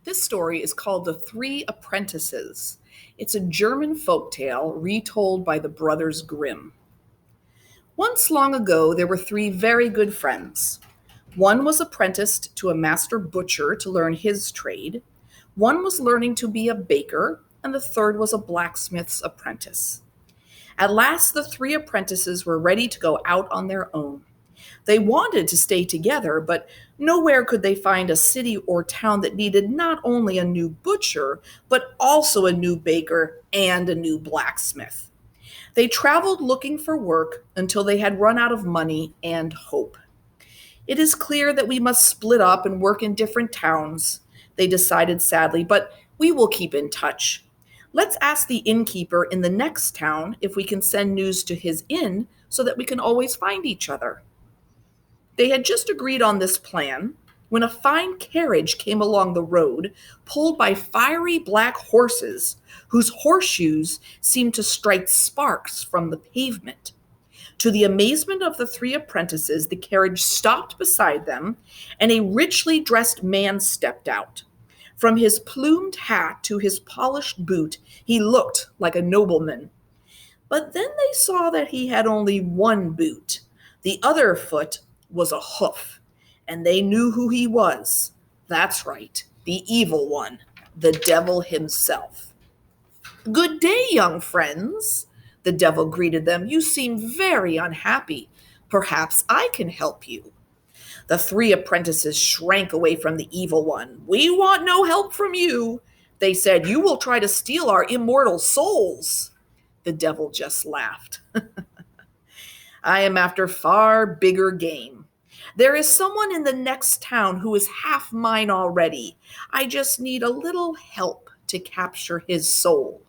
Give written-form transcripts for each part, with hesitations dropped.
This story is called The Three Apprentices. It's a German folktale retold by the Brothers Grimm. Once long ago, there were three very good friends. One was apprenticed to a master butcher to learn his trade, one was learning to be a baker, and the third was a blacksmith's apprentice. At last, the three apprentices were ready to go out on their own. They wanted to stay together, but nowhere could they find a city or town that needed not only a new butcher, but also a new baker and a new blacksmith. They traveled looking for work until they had run out of money and hope. It is clear that we must split up and work in different towns, they decided sadly, but we will keep in touch. Let's ask the innkeeper in the next town if we can send news to his inn so that we can always find each other. They had just agreed on this plan when a fine carriage came along the road, pulled by fiery black horses whose horseshoes seemed to strike sparks from the pavement. To the amazement of the three apprentices, the carriage stopped beside them, and a richly dressed man stepped out. From his plumed hat to his polished boot, he looked like a nobleman. But then they saw that he had only one boot. The other foot was a hoof, and they knew who he was. That's right, the evil one, the devil himself. "Good day, young friends," the devil greeted them. "You seem very unhappy. Perhaps I can help you." The three apprentices shrank away from the evil one. "We want no help from you," they said. "You will try to steal our immortal souls." The devil just laughed. "I am after far bigger game. There is someone in the next town who is half mine already. I just need a little help to capture his soul.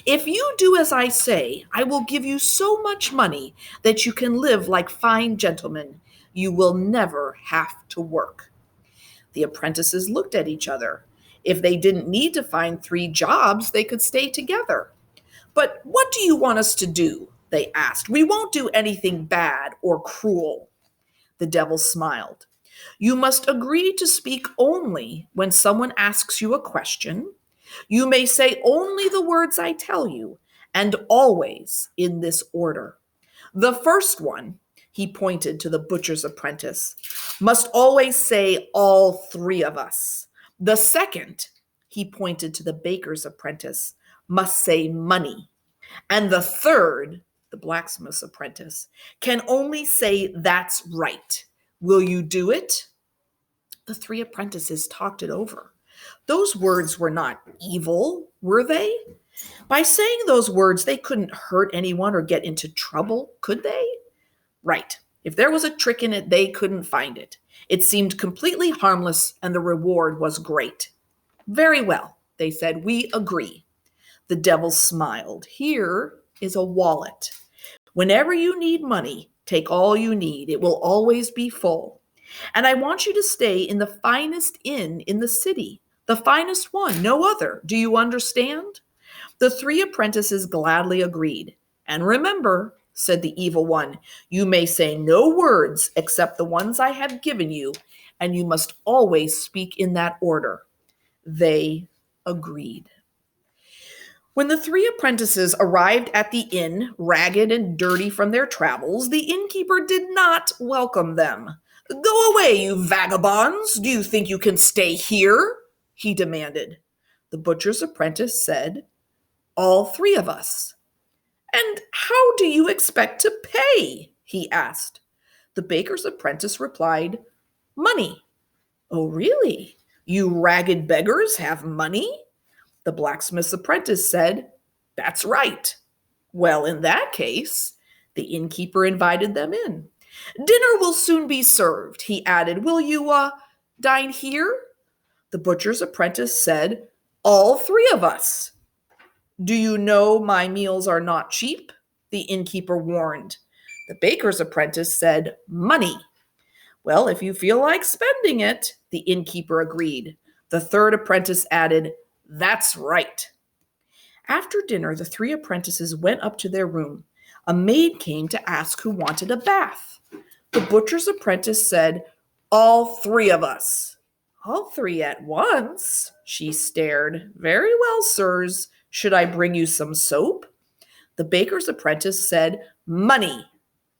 If you do as I say, I will give you so much money that you can live like fine gentlemen. You will never have to work." The apprentices looked at each other. If they didn't need to find three jobs, they could stay together. "But what do you want us to do?" they asked. "We won't do anything bad or cruel." The devil smiled. "You must agree to speak only when someone asks you a question. You may say only the words I tell you, and always in this order. The first one," he pointed to the butcher's apprentice, "must always say all three of us. The second," he pointed to the baker's apprentice, "must say money. And the third," the blacksmith's apprentice, "can only say that's right. Will you do it?" The three apprentices talked it over. Those words were not evil, were they? By saying those words, they couldn't hurt anyone or get into trouble, could they? Right. If there was a trick in it, they couldn't find it. It seemed completely harmless, and the reward was great. "Very well," they said, "we agree." The devil smiled. "Here is a wallet. Whenever you need money, take all you need. It will always be full. And I want you to stay in the finest inn in the city, the finest one, no other. Do you understand?" The three apprentices gladly agreed. "And remember," said the evil one, "you may say no words except the ones I have given you, and you must always speak in that order." They agreed. When the three apprentices arrived at the inn, ragged and dirty from their travels, the innkeeper did not welcome them. "Go away, you vagabonds! Do you think you can stay here?" he demanded. The butcher's apprentice said, "All three of us." "And how do you expect to pay?" he asked. The baker's apprentice replied, "Money." "Oh, really? You ragged beggars have money?" The blacksmith's apprentice said, "That's right." "Well, in that case," the innkeeper invited them in. "Dinner will soon be served," he added. "Will you, dine here?" The butcher's apprentice said, "All three of us." "Do you know my meals are not cheap?" the innkeeper warned. The baker's apprentice said, "Money." "Well, if you feel like spending it," the innkeeper agreed. The third apprentice added, "That's right." After dinner, the three apprentices went up to their room. A maid came to ask who wanted a bath. The butcher's apprentice said, "All three of us." All three at once? She stared. Very well, sirs. Should I bring you some soap? The baker's apprentice said, Money.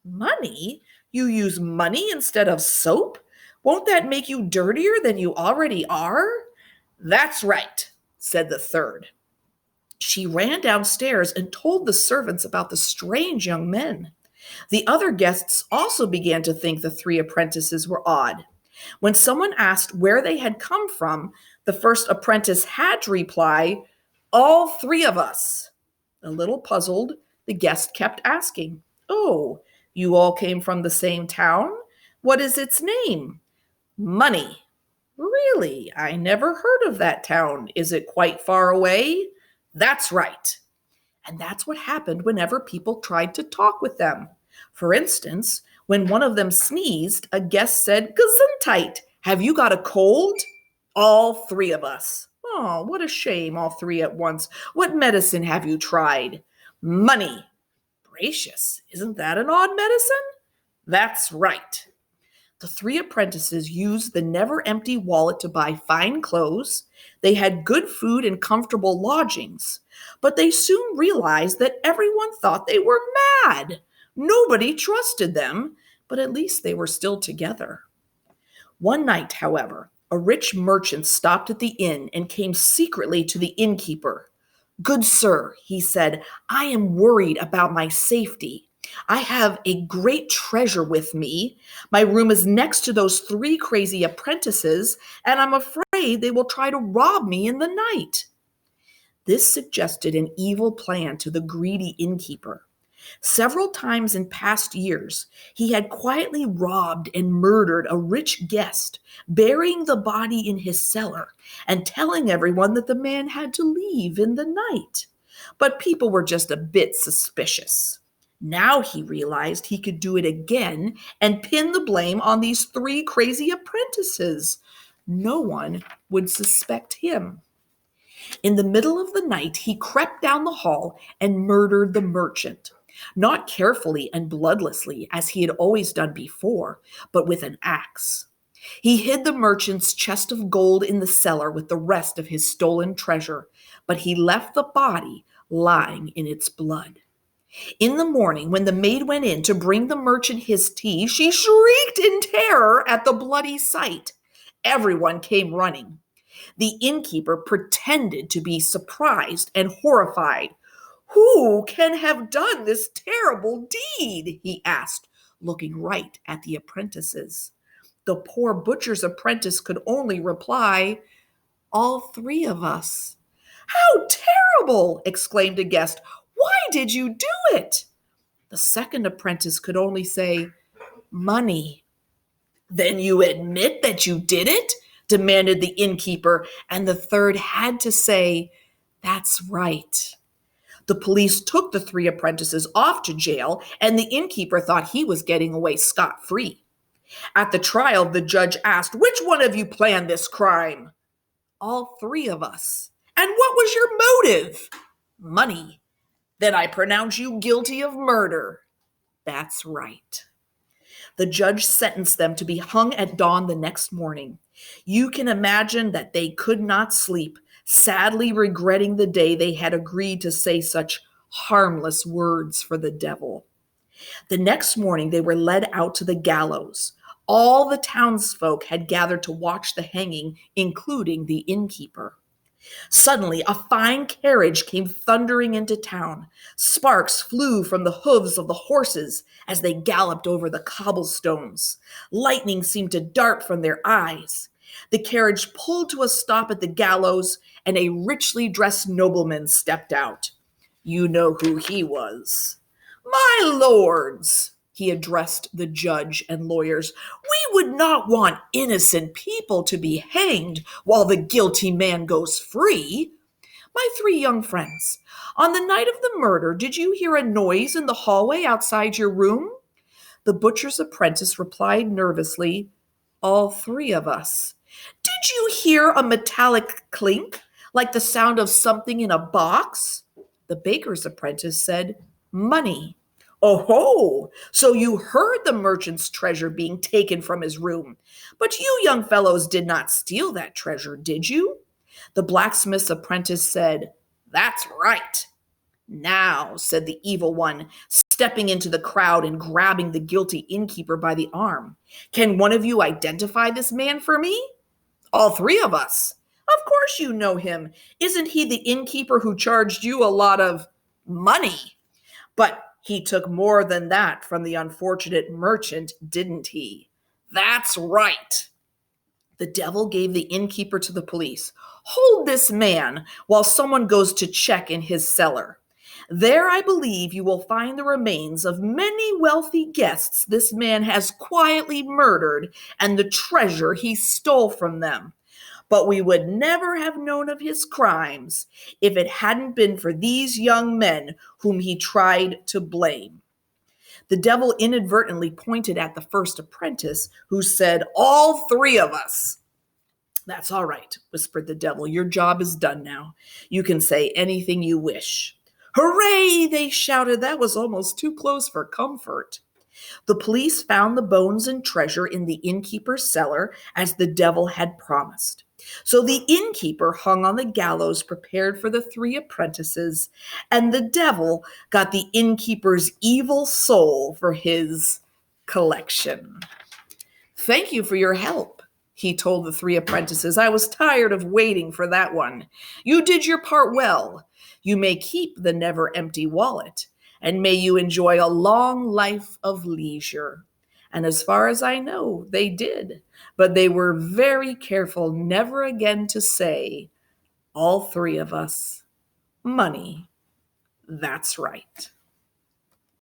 Money? You use money instead of soap? Won't that make you dirtier than you already are? That's right, said the third. She ran downstairs and told the servants about the strange young men. The other guests also began to think the three apprentices were odd. When someone asked where they had come from, the first apprentice had to reply, All three of us. A little puzzled, the guest kept asking, Oh, you all came from the same town? What is its name? Money. Really? I never heard of that town. Is it quite far away? That's right. And that's what happened whenever people tried to talk with them. For instance, when one of them sneezed, a guest said, Gesundheit, have you got a cold? All three of us. Oh, what a shame, all three at once. What medicine have you tried? Money. Gracious, isn't that an odd medicine? That's right. The three apprentices used the never empty wallet to buy fine clothes. They had good food and comfortable lodgings. But they soon realized that everyone thought they were mad. Nobody trusted them, but at least they were still together. One night, however, a rich merchant stopped at the inn and came secretly to the innkeeper. Good sir, he said, I am worried about my safety. I have a great treasure with me. My room is next to those three crazy apprentices, and I'm afraid they will try to rob me in the night. This suggested an evil plan to the greedy innkeeper. Several times in past years, he had quietly robbed and murdered a rich guest, burying the body in his cellar and telling everyone that the man had to leave in the night. But people were just a bit suspicious. Now he realized he could do it again and pin the blame on these three crazy apprentices. No one would suspect him. In the middle of the night, he crept down the hall and murdered the merchant. Not carefully and bloodlessly, as he had always done before, but with an axe. He hid the merchant's chest of gold in the cellar with the rest of his stolen treasure, but he left the body lying in its blood. In the morning, when the maid went in to bring the merchant his tea, she shrieked in terror at the bloody sight. Everyone came running. The innkeeper pretended to be surprised and horrified. Who can have done this terrible deed? He asked, looking right at the apprentices. The poor butcher's apprentice could only reply, All three of us. How terrible! Exclaimed a guest. Why did you do it? The second apprentice could only say, Money. Then you admit that you did it? Demanded the innkeeper, and the third had to say, That's right. The police took the three apprentices off to jail, and the innkeeper thought he was getting away scot-free. At the trial, the judge asked, Which one of you planned this crime? All three of us. And what was your motive? Money. Then I pronounce you guilty of murder. That's right. The judge sentenced them to be hung at dawn the next morning. You can imagine that they could not sleep, sadly regretting the day they had agreed to say such harmless words for the devil. The next morning they were led out to the gallows. All the townsfolk had gathered to watch the hanging, including the innkeeper. Suddenly, a fine carriage came thundering into town. Sparks flew from the hooves of the horses as they galloped over the cobblestones. Lightning seemed to dart from their eyes. The carriage pulled to a stop at the gallows, and a richly dressed nobleman stepped out. You know who he was. My lords, he addressed the judge and lawyers, we would not want innocent people to be hanged while the guilty man goes free. My three young friends, on the night of the murder, did you hear a noise in the hallway outside your room? The butcher's apprentice replied nervously, All three of us. Did you hear a metallic clink, like the sound of something in a box? The baker's apprentice said, Money. Oh ho! So you heard the merchant's treasure being taken from his room. But you young fellows did not steal that treasure, did you? The blacksmith's apprentice said, That's right. Now, said the evil one, stepping into the crowd and grabbing the guilty innkeeper by the arm, can one of you identify this man for me? All three of us. Of course you know him. Isn't he the innkeeper who charged you a lot of money? But he took more than that from the unfortunate merchant, didn't he? That's right. The devil gave the innkeeper to the police. Hold this man while someone goes to check in his cellar. There, I believe, you will find the remains of many wealthy guests this man has quietly murdered and the treasure he stole from them. But we would never have known of his crimes if it hadn't been for these young men whom he tried to blame. The devil inadvertently pointed at the first apprentice, who said, All three of us. That's all right, whispered the devil. Your job is done now. You can say anything you wish. Hooray, they shouted. That was almost too close for comfort. The police found the bones and treasure in the innkeeper's cellar as the devil had promised. So the innkeeper hung on the gallows prepared for the three apprentices, and the devil got the innkeeper's evil soul for his collection. Thank you for your help, he told the three apprentices. I was tired of waiting for that one. You did your part well. You may keep the never empty wallet, and may you enjoy a long life of leisure. And as far as I know, they did. But they were very careful never again to say, All three of us, money. That's right.